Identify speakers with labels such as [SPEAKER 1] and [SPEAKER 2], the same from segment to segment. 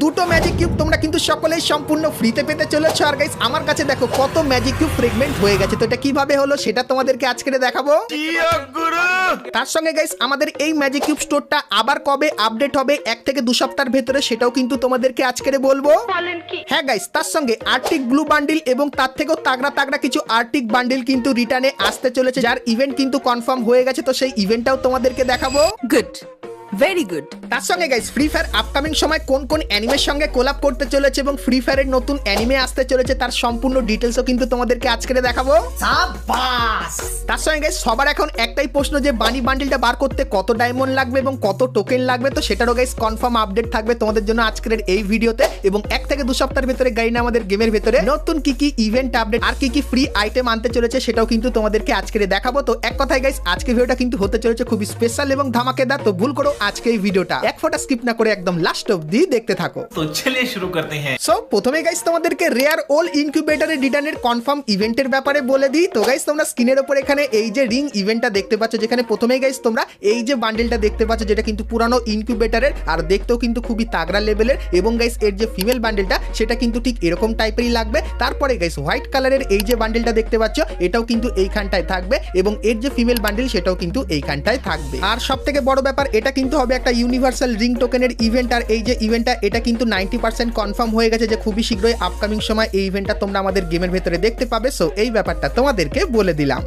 [SPEAKER 1] দুটো magic cube তোমরা কিন্তু সকলেই সম্পূর্ণ ফ্রিতে পেতে চলেছো। আর গাইস আমার কাছে দেখো কত ম্যাজিক কিউব ফ্রেগমেন্ট হয়ে গেছে, তো এটা কিভাবে হলো সেটা তোমাদেরকে আজকে দেখাবো। তার সঙ্গে গাইস আমাদের এই ম্যাজিক কিউব স্টোরটা আবার কবে আপডেট হবে 1 থেকে 2 সপ্তাহের ভেতরে সেটাও কিন্তু তোমাদেরকে আজকে বলবো। হ্যাঁ গাইস, তার সঙ্গে আর্টিক ব্লু বান্ডিল এবং তার থেকেও তাগড়া তাগড়া কিছু আর্টিক বান্ডিল কিন্তু রিটার্নে আসতে চলেছে, যার ইভেন্ট কিন্তু কনফার্ম হয়ে গেছে, তো সেই ইভেন্টটাও তোমাদেরকে দেখাবো।
[SPEAKER 2] Good, very good.
[SPEAKER 1] তার সঙ্গে গাইস ফ্রি ফায়ার আপকামিং সময় কোন কোন অ্যানিমের সঙ্গে কোলাব করতে চলেছে এবং ফ্রি ফায়ারের নতুন অ্যানিমে আসতে চলেছে তার সম্পূর্ণ ডিটেলসও কিন্তু তোমাদেরকে আজকে দেখাবো। তার সঙ্গে গাইস সবার এখন একটাই প্রশ্ন যে বানি বান্ডিলটা বার করতে কত ডায়মন্ড লাগবে এবং কত টোকেন লাগবে, তো সেটারও গাইস কনফার্ম আপডেট থাকবে তোমাদের জন্য আজকের এই ভিডিওতে। এবং 1 থেকে 2 সপ্তাহের ভেতরে গাইনা আমাদের গেমের ভেতরে নতুন কি কি ইভেন্ট আপডেট আর কি কি ফ্রি আইটেম আনতে চলেছে সেটাও কিন্তু তোমাদেরকে আজকে দেখাবো। তো এক কথায় গাইস আজকে ভিডিওটা কিন্তু হতে চলেছে খুবই স্পেশাল এবং ধামাকেদার, তো ভুল করো আজকে এই ভিডিওটা এক ফোঁটা স্কিপ না করে একদম লাস্ট অবধি দেখতে থাকো।
[SPEAKER 3] তো চলিয়ে শুরু করতে हैं।
[SPEAKER 1] সো প্রথমে গাইস তোমাদেরকে রেয়ার ওল ইনকিউবেটরের রিটার্নের কনফার্ম ইভেন্টের ব্যাপারে বলে দিই। তো গাইস তোমরা স্ক্রিনের উপর এখানে এই যে রিং ইভেন্টটা দেখতে পাচ্ছ, যেখানে প্রথমেই গাইস তোমরা এই যে বান্ডেলটা দেখতে পাচ্ছ যেটা কিন্তু পুরানো ইনকিউবেটরের আর দেখতেও কিন্তু খুবই তাগড়া লেভেলের, এবং গাইস এর যে ফিমেল বান্ডেলটা সেটা কিন্তু ঠিক এরকম টাইপেরই লাগবে। তারপরে গাইস হোয়াইট কালারের এই যে বান্ডেলটা দেখতে পাচ্ছ এটাও কিন্তু এইখানটায় থাকবে, এবং এর যে ফিমেল বান্ডেল সেটাও কিন্তু এইখানটায় থাকবে। আর সব থেকে বড় ব্যাপার এটা কিন্তু হবে একটা ইউনিভার্সাল রিং টোকেনের ইভেন্ট, আর এই যে ইভেন্টটা এটা কিন্তু 90% কনফার্ম হয়ে গেছে যে খুবই শীঘ্রই আপকামিং সময় এই ইভেন্টটা তোমরা আমাদের গেমের ভেতরে দেখতে পাবে। সো এই ব্যাপারটা তোমাদেরকে বলে দিলাম।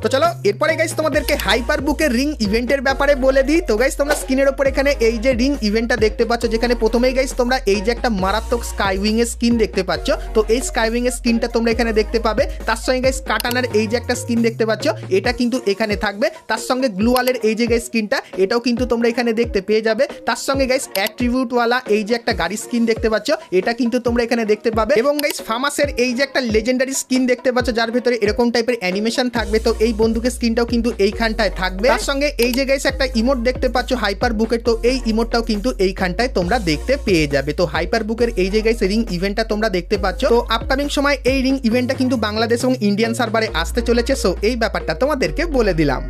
[SPEAKER 1] তো চলো এরপরে গাইস তোমাদেরকে হাইপার বুকের রিং ইভেন্টের ব্যাপারে বলে দিই। তো গাইস তোমরা স্ক্রিনের উপর এখানে এই যে রিং ইভেন্টটা দেখতে পাচ্ছ, যেখানে প্রথমেই গাইস তোমরা এই যে একটা মারাত্মক স্কাইউইং এর স্কিন দেখতে পাচ্ছ, তো এই স্কাইউইং এর স্কিনটা তোমরা এখানে দেখতে পাবে। তার সঙ্গে গাইস কাটানার এই যে একটা স্কিন দেখতে পাচ্ছ এটা কিন্তু এখানে থাকবে। তার সঙ্গে গ্লুয়ালের এই যে গাইস স্কিনটা এটাও কিন্তু তোমরা এখানে দেখতে পেয়ে যাবে। তার সঙ্গে গাইস অ্যাট্রিবিউট ওয়ালা এই যে একটা গাড়ি স্কিন দেখতে পাচ্ছ এটা কিন্তু তোমরা এখানে দেখতে পাবে, এবং গাইস ফামাসের এই যে একটা লেজেন্ডারি স্কিন দেখতে পাচ্ছ যার ভিতরে এরকম টাইপের অ্যানিমেশন থাকবে, তো এই বন্দুকের স্কিনটাও কিন্তু এইখানটায় থাকবে। তার সঙ্গে এই যে গাইস একটা ইমোট দেখতে পাচ্ছ হাইপার বুকের, তো এই ইমোটটাও কিন্তু এইখানটায় তোমরা দেখতে পেয়ে যাবে। তো হাইপার বুকের এই যে গাইস রিং ইভেন্টটা তোমরা দেখতে পাচ্ছ, তো আপকামিং সময় এই রিং ইভেন্টটা কিন্তু বাংলাদেশ এবং ইন্ডিয়ান সার্ভারে আসতে চলেছে। সো এই ব্যাপারটা তোমাদেরকে বলে দিলাম।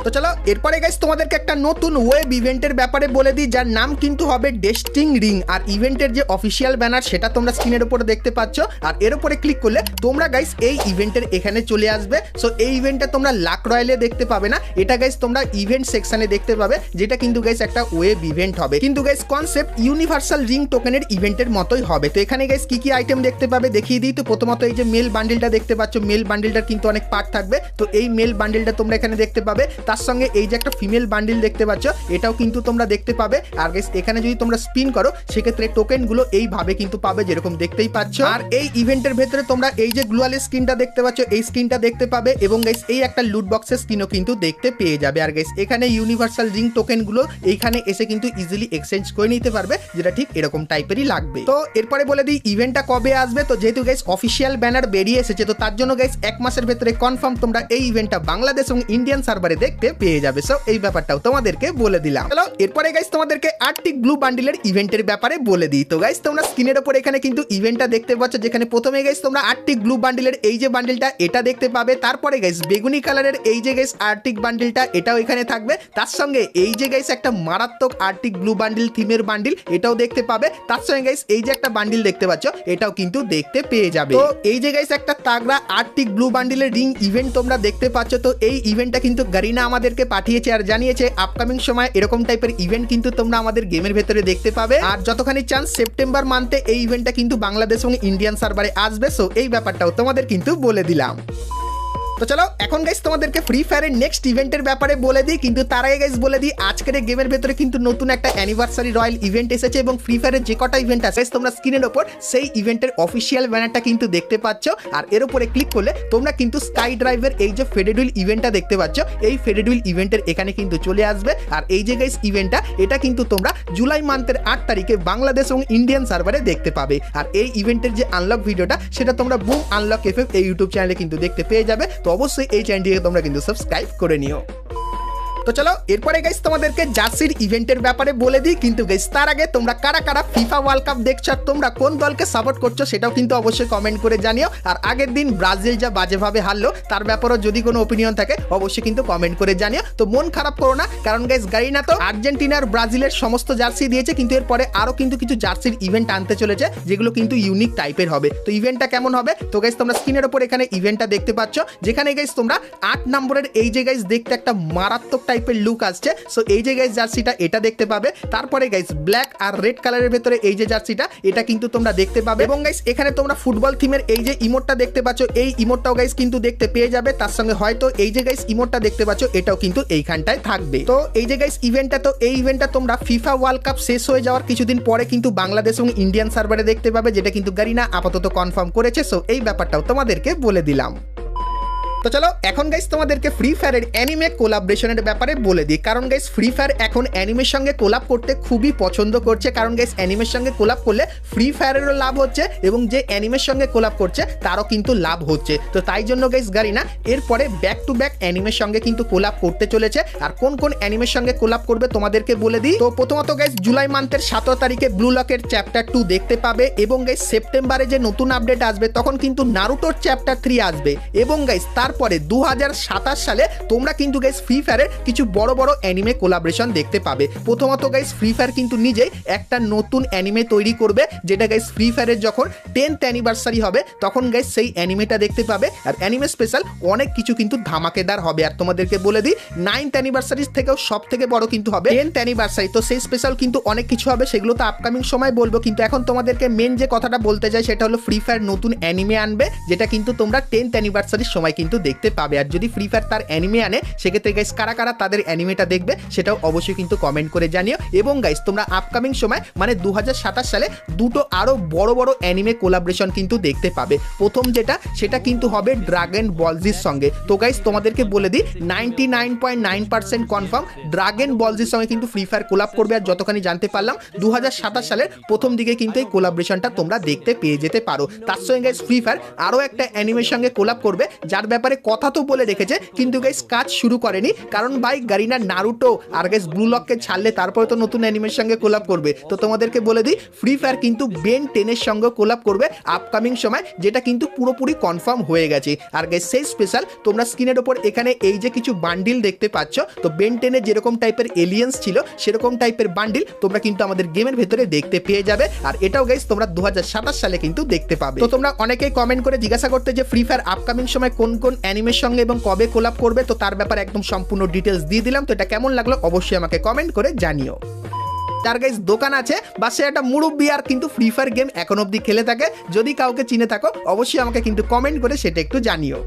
[SPEAKER 1] তো চলো এরপরে গাইস তোমাদেরকে একটা নতুন ওয়েব ইভেন্টের ব্যাপারে বলে দিই, যার নাম কিন্তু হবে ডেস্টিং রিং। আর ইভেন্টের যে অফিসিয়াল ব্যানার সেটা তোমরা স্ক্রিনের উপরে দেখতে পাচ্ছ, আর এর উপরে ক্লিক করলে তোমরা গাইস এই ইভেন্টের এখানে চলে আসবে। সো এই ইভেন্টটা তোমরা লাক রয়্যালে দেখতে পাবে না, এটা গাইস তোমরা ইভেন্ট সেকশনে দেখতে পাবে, যেটা কিন্তু গাইস একটা ওয়েব ইভেন্ট হবে, কিন্তু গাইস কনসেপ্ট ইউনিভার্সাল রিং টোকেনের ইভেন্টের মতোই হবে। তো এখানে গাইস কি কি আইটেম দেখতে পাবে দেখিয়ে দিই। তো প্রথমত এই যে মেল বান্ডেলটা দেখতে পাচ্ছ, মেল বান্ডেলটার কিন্তু অনেক পার্ট থাকবে, তো এই মেল বান্ডেলটা তোমরা এখানে দেখতে পাবে। তার সঙ্গে এই যে একটা ফিমেল বান্ডিল দেখতে পাচ্ছ এটাও কিন্তু তোমরা দেখতে পাবে। আর গাইস এখানে যদি তোমরা স্পিন করো সেক্ষেত্রে টোকেন গুলো এইভাবে কিন্তু পাবে যেরকম দেখতেই পাচ্ছ। আর এই ইভেন্টের ভেতরে তোমরা এই যে গ্লুয়ালের স্কিনটা দেখতে পাচ্ছ এই স্কিনটা দেখতে পাবে, এবং গাইস এই একটা লুট বক্সের স্কিনও কিন্তু দেখতে পেয়ে যাবে। আর গাইস এখানে ইউনিভার্সাল রিং টোকেন গুলো এইখানে এসে কিন্তু ইজিলি এক্সচেঞ্জ করে নিতে পারবে, যেটা ঠিক এরকম টাইপেরই লাগবে। তো এরপরে বলে দিই ইভেন্টটা কবে আসবে। তো যেহেতু গাইস অফিসিয়াল ব্যানার বেরিয়ে এসেছে, তো তার জন্য গাইস 1 মাসের ভেতরে কনফার্ম তোমরা এই ইভেন্টটা বাংলাদেশ এবং ইন্ডিয়ান সার্ভারে দেখতে পেয়ে যাবে। সো এই ব্যাপারটাও তোমাদেরকে বলে দিলাম। চলো এরপরে গাইস তোমাদেরকে আর্টিক ব্লু বান্ডিলের ইভেন্টের ব্যাপারে বলে দিই। তো গাইস তোমরা স্ক্রিনের উপর এখানে কিন্তু ইভেন্টটা দেখতে পাচ্ছ, যেখানে প্রথমে গাইস তোমরা আর্টিক ব্লু বান্ডিলের এই যে বান্ডিলটা এটা দেখতে পাবে। তারপরে গাইস বেগুনি কালারের এই যে গাইস আর্টিক বান্ডিলটা এটাও এখানে থাকবে। তার সঙ্গে এই যে গাইস একটা মারাত্মক আর্টিক ব্লু বান্ডিল থিমের বান্ডিল এটাও দেখতে পাবে। তার সঙ্গে গাইস এই যে একটা বান্ডিল দেখতে পাচ্ছ এটাও কিন্তু দেখতে পেয়ে যাবে। তো এই যে গাইস একটা তাগড়া আর্টিক ব্লু বান্ডিলের রিং ইভেন্ট তোমরা দেখতে পাচ্ছ, তো এই ইভেন্টটা কিন্তু গারিনা আমাদেরকে পাঠিয়েছে আর জানিয়েছে আপকামিং সময় এরকম টাইপের ইভেন্ট কিন্তু তোমরা আমাদের গেমের ভেতরে দেখতে পাবে। আর যতখানি চান্স সেপ্টেম্বর মান্থে এই ইভেন্টটা কিন্তু বাংলাদেশ এবং ইন্ডিয়ান সার্ভারে আসবে। সো এই ব্যাপারটাও তোমাদের কিন্তু বলে দিলাম। তো চলো এখন গাইস তোমাদেরকে ফ্রি ফায়ারের নেক্সট ইভেন্টের ব্যাপারে বলে দিই, কিন্তু তার আগে গাইস বলে দিই আজকের গেমের ভেতরে কিন্তু নতুন একটা অ্যানিভার্সারি রয়্যাল ইভেন্ট এসেছে, এবং ফ্রি ফায়ারের যে কটা ইভেন্ট আছে তোমরা স্ক্রিনের ওপর সেই ইভেন্টের অফিসিয়াল ব্যানারটা কিন্তু দেখতে পাচ্ছ। আর এর উপরে ক্লিক করলে তোমরা কিন্তু স্কাই ড্রাইভের এই যে ফেডেডুইল ইভেন্টটা দেখতে পাচ্ছ, এই ফেডেডুইল ইভেন্টের এখানে কিন্তু চলে আসবে। আর এই যে গাইস ইভেন্টটা এটা কিন্তু তোমরা জুলাই মান্থের 8 তারিখে বাংলাদেশ এবং ইন্ডিয়ান সার্ভারে দেখতে পাবে। আর এই ইভেন্টের যে আনলক ভিডিওটা সেটা তোমরা বুম আনলক এফএফ এই ইউটিউব চ্যানেলে কিন্তু দেখতে পেয়ে যাবে। তো অবশ্যই এই চ্যানেলটিকে তোমরা কিন্তু সাবস্ক্রাইব করে নিও। তো চলো এরপরে গাইস তোমাদেরকে জার্সির ইভেন্টের ব্যাপারে বলে দিই, কিন্তু গাইস তার আগে তোমরা কারা কারা ফিফা ওয়ার্ল্ড কাপ দেখছো আর তোমরা কোন দলকে সাপোর্ট করছো সেটাও কিন্তু অবশ্যই কমেন্ট করে জানিও। আর আগের দিন ব্রাজিল যা বাজেভাবে হারলো তার ব্যাপারেও যদি কোনো ওপিনিয়ন থাকে অবশ্যই কিন্তু কমেন্ট করে জানিও। তো মন খারাপ করো না, কারণ গাইস গারিনা তো আর্জেন্টিনার ব্রাজিলের সমস্ত জার্সি দিয়েছে, কিন্তু এরপরে আরো কিন্তু কিছু জার্সির ইভেন্ট আনতে চলেছে যেগুলো কিন্তু ইউনিক টাইপের হবে। তো ইভেন্টটা কেমন হবে, তো গাইস তোমরা স্ক্রিনের উপর এখানে ইভেন্টটা দেখতে পাচ্ছ, যেখানে গাইস তোমরা 8 নম্বরের এই যে গাইস দেখতে একটা মারাত্মক টাইপের লুক আসছে। সো এই যে গাইস জার্সিটা এটা দেখতে পাবে। তারপরে গাইস ব্ল্যাক আর রেড কালারের ভেতরে এই যে জার্সিটা এটা কিন্তু তোমরা দেখতে পাবে, এবং গাইস এখানে তোমরা ফুটবল থিমের এই যে ইমোটটা দেখতে পাচ্ছ, এই ইমোটটাও গাইস কিন্তু দেখতে পেয়ে যাবে। তার সঙ্গে হয়তো এই যে গাইস ইমোটটা দেখতে পাচ্ছ এটাও কিন্তু এইখানটায় থাকবে। তো এই যে গাইস ইভেন্টটা, তো এই ইভেন্টটা তোমরা ফিফা ওয়ার্ল্ড কাপ শেষ হয়ে যাওয়ার কিছুদিন পরে কিন্তু বাংলাদেশ এবং ইন্ডিয়ান সার্ভারে দেখতে পাবে, যেটা কিন্তু গারিনা আপাতত কনফার্ম করেছে। সো এই ব্যাপারটাও তোমাদেরকে বলে দিলাম। তো চলো এখন গাইস তোমাদেরকে ফ্রি ফায়ারের অ্যানিমে কোলাবরেশনের ব্যাপারে বলে দিই, কারণ গাইস ফ্রি ফায়ার এখন অ্যানিমের সঙ্গে কোলাব করতে খুবই পছন্দ করছে, কারণ গাইস অ্যানিমের সঙ্গে কোলাব করলে ফ্রি ফায়ারেরও লাভ হচ্ছে এবং যে অ্যানিমের সঙ্গে কোলাব করছে তারও কিন্তু লাভ হচ্ছে। তো তাই জন্য গাইস গারিনা এরপরে ব্যাক টু ব্যাক অ্যানিমের সঙ্গে কিন্তু কোলাব করতে চলেছে। আর কোন কোন অ্যানিমের সঙ্গে কোলাব করবে তোমাদেরকে বলে দিই। তো প্রথমত গাইস জুলাই মান্থের 17 তারিখে ব্লু লকের চ্যাপ্টার 2 দেখতে পাবে, এবং গাইস সেপ্টেম্বরে যে নতুন আপডেট আসবে তখন কিন্তু নারুটোর চ্যাপ্টার 3 আসবে, এবং গাইস তারপরে 2027 সালে তোমরা কিন্তু গাইস ফ্রি ফায়ারের কিছু বড় বড় অ্যানিমে কোলাবরেশন দেখতে পাবে। প্রথমত গাইস ফ্রি ফায়ার কিন্তু নিজেই একটা নতুন অ্যানিমে তৈরি করবে, যেটা গাইস ফ্রি ফায়ারের যখন 10th অ্যানিভার্সারি হবে তখন গাইস সেই অ্যানিমেটা দেখতে পাবে। আর অ্যানিমে স্পেশাল অনেক কিছু কিন্তু ধামাকেদার হবে। আর তোমাদেরকে বলে দিই 9th অ্যানিভার্সারি থেকেও সব থেকে বড় কিন্তু হবে 10th অ্যানিভার্সারি। তো সেই স্পেশাল কিন্তু অনেক কিছু হবে, সেগুলো তো আপকামিং সময় বলবো, কিন্তু এখন তোমাদেরকে মেন যে কথাটা বলতে চাই সেটা হলো ফ্রি ফায়ার নতুন অ্যানিমে আনবে, যেটা কিন্তু তোমরা 10th অ্যানিভার্সারির সময় কিন্তু দেখতে পাবে। আর যদি ফ্রি ফায়ার তার অ্যানিমে আনে সেক্ষেত্রে গাইস কারা কারা তাদের অ্যানিমেটা দেখবে সেটাও অবশ্যই কিন্তু কমেন্ট করে জানিও। এবং গাইস তোমরা আপকামিং সময় মানে 2027 সালে দুটো আরো বড় বড় অ্যানিমে কোলাবরেশন কিন্তু দেখতে পাবে। প্রথম যেটা সেটা কিন্তু হবে ড্রাগন বলজির সঙ্গে। তো গাইস তোমাদেরকে বলে দিই 99.9% কনফার্ম ড্রাগন বলজির সঙ্গে কিন্তু ফ্রি ফায়ার কোলাব করবে। আর যতখানি জানতে পারলাম 2027 সালের প্রথম দিকে কিন্তু এই কোলাবরেশনটা তোমরা দেখতে পেয়ে যেতে পারো। তার সঙ্গে গাইস ফ্রি ফায়ার আরো একটা অ্যানিমের সঙ্গে কোলাব করবে, যার ব্যাপারে কথা তো বলে রেখেছে কিন্তু গাইস কাজ শুরু করেনি, কারণ ভাই গারিনা নারুটো আর গাইস ব্লু লককে ছাড়লে তারপরে তো নতুন অ্যানিমের সঙ্গে কোলাব করবে। তো তোমাদেরকে বলে দিই ফ্রি ফায়ার কিন্তু বেন 10 এর সঙ্গে কোলাব করবে আপকামিং সময়, যেটা কিন্তু পুরোপুরি কনফার্ম হয়ে গেছে। আর গাইস সেই স্পেশাল তোমরা স্ক্রিনের উপর এখানে এই যে কিছু বান্ডিল দেখতে পাচ্ছ, তো বেন 10 এ যেরকম টাইপের এলিয়েন্স ছিল সেরকম টাইপের বান্ডিল তোমরা কিন্তু আমাদের গেমের ভেতরে দেখতে পেয়ে যাবে। আর এটাও গাইস তোমরা 2027 সালে কিন্তু দেখতে পাবে। তো তোমরা অনেকেই কমেন্ট করে জিজ্ঞাসা করতে যে ফ্রি ফায়ার আপকামিং সময় কোন কোন অ্যানিমের সঙ্গে এবং কবে কোলাব করবে, তো তার ব্যাপারে একদম সম্পূর্ণ ডিটেলস দিয়ে দিলাম। তো এটা কেমন লাগলো অবশ্যই আমাকে কমেন্ট করে জানিও। তার গাইস দোকান আছে বা সে একটা মুরব্বি আর কিন্তু ফ্রি ফায়ার গেম এখন অবধি খেলে থাকে, যদি কাউকে চিনে থাকো অবশ্যই আমাকে কিন্তু কমেন্ট করে সেটা একটু জানিও।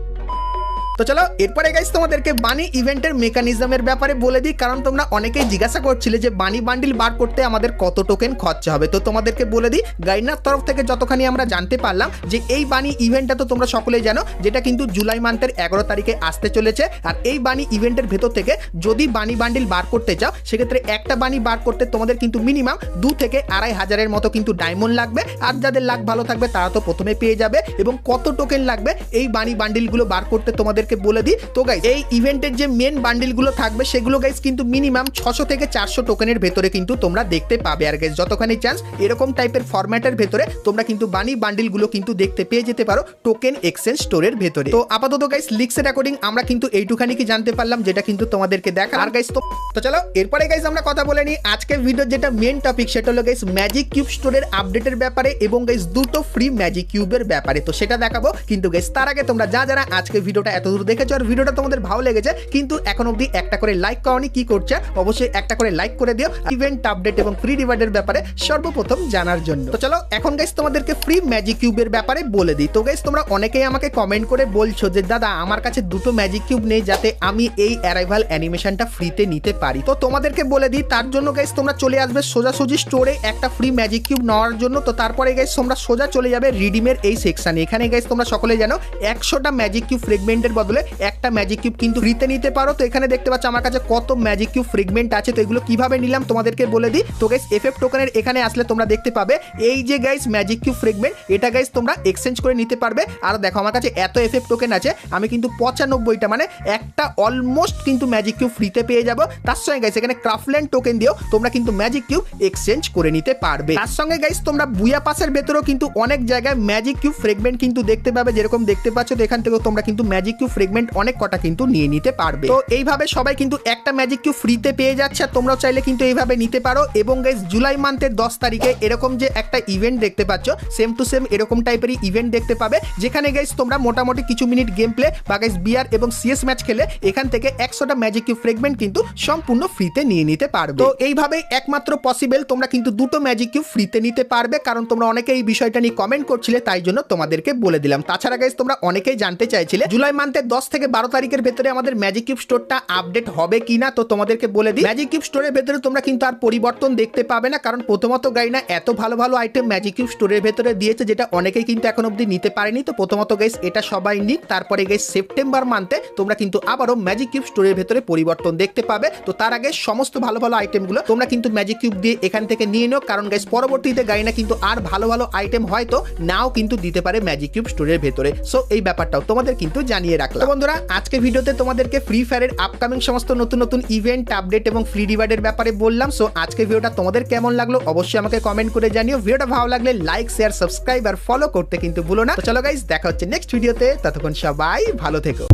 [SPEAKER 1] তো চলো এরপরে গাইস তোমাদেরকে বানি ইভেন্টের মেকানিজমের ব্যাপারে বলে দিই, কারণ তোমরা অনেকেই জিজ্ঞাসা করছিলে যে বানি বান্ডিল বার করতে আমাদের কত টোকেন খরচা হবে। তো তোমাদেরকে বলে দিই গাইনার তরফ থেকে যতখানি আমরা জানতে পারলাম যে এই বানি ইভেন্টটা তো তোমরা সকলেই জানো, যেটা কিন্তু জুলাই মান্থের 11 তারিখে আসতে চলেছে। আর এই বানি ইভেন্টের ভেতর থেকে যদি বানি বান্ডিল বার করতে চাও সেক্ষেত্রে একটা বানি বার করতে তোমাদের কিন্তু মিনিমাম 2 থেকে 2.5 হাজারের মতো কিন্তু ডায়মন্ড লাগবে। আর যাদের লাক ভালো থাকবে তারা তো প্রথমে পেয়ে যাবে। এবং কত টোকেন লাগবে এই বানি বান্ডিলগুলো বার করতে তোমাদেরকে বলে দিই। তো গাইস এই ইভেন্টের যে মেন বান্ডিলগুলো থাকবে সেগুলো গাইস কিন্তু মিনিমাম 600 থেকে 400 টোকেনের ভেতরে কিন্তু তোমরা দেখতে পাবে। আর গাইস যতখানি চান্স এরকম টাইপের ফরম্যাটের ভেতরে তোমরা কিন্তু বানি বান্ডিলগুলো কিন্তু দেখতে পেয়ে যেতে পারো টোকেন এক্সচেঞ্জ স্টোরের ভেতরে। তো আপাতত গাইস লিক্সের অ্যাকর্ডিং আমরা কিন্তু এইটুখানি কি জানতে পারলাম, যেটা কিন্তু তোমাদেরকে দেখা। আর গাইস তো চলো এরপরে গাইস আমরা কথা বলে নিই আজকের ভিডিওর যেটা মেন টপিক, সেটা হলো গাইস ম্যাজিক কিউব স্টোরের আপডেটের ব্যাপারে এবং গাইস দুটো ফ্রি ম্যাজিক কিউবের ব্যাপারে। তো সেটা দেখাবো, কিন্তু গাইস তার আগে তোমরা যারা আজকের ভিডিওটা এতদূর দেখেছো আর ভিডিওটা তোমাদের ভালো লেগেছে কিন্তু এখন অবধি একটা করে লাইক করনি, কি করছে অবশ্যই একটা করে লাইক করে দিও ইভেন্ট আপডেট এবং ফ্রি রিওয়ার্ডের ব্যাপারে সর্বপ্রথম জানার জন্য। তো চলো এখন গাইস তোমাদেরকে ফ্রি ম্যাজিক কিউবের ব্যাপারে বলে দিই। তো গাইস তোমরা অনেকেই আমাকে কমেন্ট করে বলছো যে দাদা আমার কাছে দুটো ম্যাজিক কিউব নেই যাতে আমি এই অ্যারাইভাল অ্যানিমেশনটা ফ্রিতে নিতে পারি। তো তোমাদেরকে বলে দিই তার জন্য গাইস তোমরা চলে আসবে সোজাসুজি স্টোরে একটা ফ্রি ম্যাজিক কিউব নেওয়ার জন্য। তো তারপরে গাইস তোমরা সোজা চলে যাবে রিডিমের এই সেকশনে। এখানে গাইস তোমরা সকলে জানো 100টা ম্যাজিক কিউব ফ্রেগমেন্টের বদলে একটা ম্যাজিক কিউব কিন্তু ফ্রিতে নিতে পারো। তো এখানে দেখতে পাচ্ছ আমার কাছে কত ম্যাজিক কিউব ফ্রেগমেন্ট আছে, তো এগুলো কিভাবে নিলাম তোমাদেরকে বলে দিই। তো গাইস এফএফ টোকেনের এখানে আসলে তোমরা দেখতে পাবে এই যে গাইস ম্যাজিক কিউব ফ্রেগমেন্ট, এটা গাইস তোমরা এক্সচেঞ্জ করে নিতে পারবে। আর দেখো আমার কাছে এত এফএফ টোকেন আছে, আমি কিন্তু 95টা মানে একটা অলমোস্ট কিন্তু ম্যাজিক কিউব ফ্রিতে পেয়ে যাব। তার সঙ্গে গাইস এখানে ক্রাফটল্যান্ড টোকেন দিয়েও তোমরা কিন্তু ম্যাজিক কিউব এক্সচেঞ্জ করে নিতে পারবে। তার সঙ্গে গাইস তোমরা বুয়া পাসের ভেতরেও কিন্তু অনেক জায়গায় ম্যাজিক কিউব ফ্রেগমেন্ট কিন্তু দেখতে পাবে, যেরকম দেখতে পাচ্ছ। তো এখান থেকেও তোমরা কিন্তু ম্যাজিক কিউব ফ্রেগমেন্ট অনেক কটা কিন্তু নিয়ে নিতে পারবে। তো এইভাবে সবাই কিন্তু একটা ম্যাজিক কিউব ফ্রিতে পেয়ে যাচ্ছে, আর তোমরাও চাইলে কিন্তু এইভাবে নিতে পারো। এবং গাইস জুলাই মান্থের 10 তারিখে এরকম যে একটা ইভেন্ট দেখতে পাচ্ছ, সেম টু সেম এরকম টাইপেরই ইভেন্ট দেখতে পাবে, যেখানে গাইস তোমরা মোটামুটি কিছু মিনিট গেম প্লে বা গাইস বিআর এবং সিএস ম্যাচ খেলে এখান থেকে 100টা ম্যাজিক কিউব ফ্রেগমেন্ট কিন্তু সম্পূর্ণ ফ্রিতে নিয়ে নিতে পারবে। তো এইভাবেই একমাত্র পসিবল তোমরা কিন্তু দুটো ম্যাজিক কিউব ফ্রিতে নিতে পারবে, কারণ তোমরা অনেকে এই বিষয়টা নিয়ে কমেন্ট করছিলে, তাই জন্য তোমাদেরকে বলে দিলাম। তাছাড়া গাইস তোমরা অনেকেই জানতে চাইছিলে জুলাই মান্থের 10 থেকে 12 তারিখের ভেতরে আমাদের ম্যাজিক কিউব স্টোরটা আপডেট হবে কিনা। তো তোমাদেরকে বলে দিই, ম্যাজিক কিউব স্টোরের ভেতরে তোমরা কিন্তু আর পরিবর্তন দেখতে পাবে না, কারণ প্রথমত গাইনা এত ভালো ভালো আইটেম ম্যাজিক কিউব স্টোরের ভেতরে দিয়েছে, যেটা অনেকেই কিন্তু এখন অবধি নিতে পারেনি। তো প্রথমত গাইস এটা সবাই নিক, তারপরে গাইস সেপ্টেম্বর মান্থে তোমরা কিন্তু আবারও ম্যাজিক কিউব স্টোরের ভেতরে পরিবর্তন দেখতে পাবে। তো তার আগে সমস্ত ভালো ভালো আইটেমগুলো তোমরা কিন্তু ম্যাজিক কিউব দিয়ে এখান থেকে নিয়ে নাও, কারণ গাইস পরবর্তীতে গাইনা কিন্তু আর ভালো ভালো আইটেম হয়তো নাও কিন্তু দিতে পারে ম্যাজিক কিউব স্টোরের ভেতরে। সো এই ব্যাপারটাও তোমাদের কিন্তু জানিয়ে রাখলাম। তো বন্ধুরা আজকে ভিডিওতে তোমাদেরকে ফ্রি ফায়ারের আপকামিং সমস্ত নতুন নতুন ইভেন্ট আপডেট এবং ফ্রি রিওয়ার্ডের ব্যাপারে বললাম। সো আজকে ভিডিওটা তোমাদের কেমন লাগলো অবশ্যই আমাকে কমেন্ট করে জানিও। ভিডিওটা ভালো লাগলে লাইক শেয়ার সাবস্ক্রাইব আর ফলো করতে কিন্তু ভুলো না। তো চলো গাইস দেখা হচ্ছে নেক্সট ভিডিওতে, ততক্ষণ সবাই ভালো থেকো।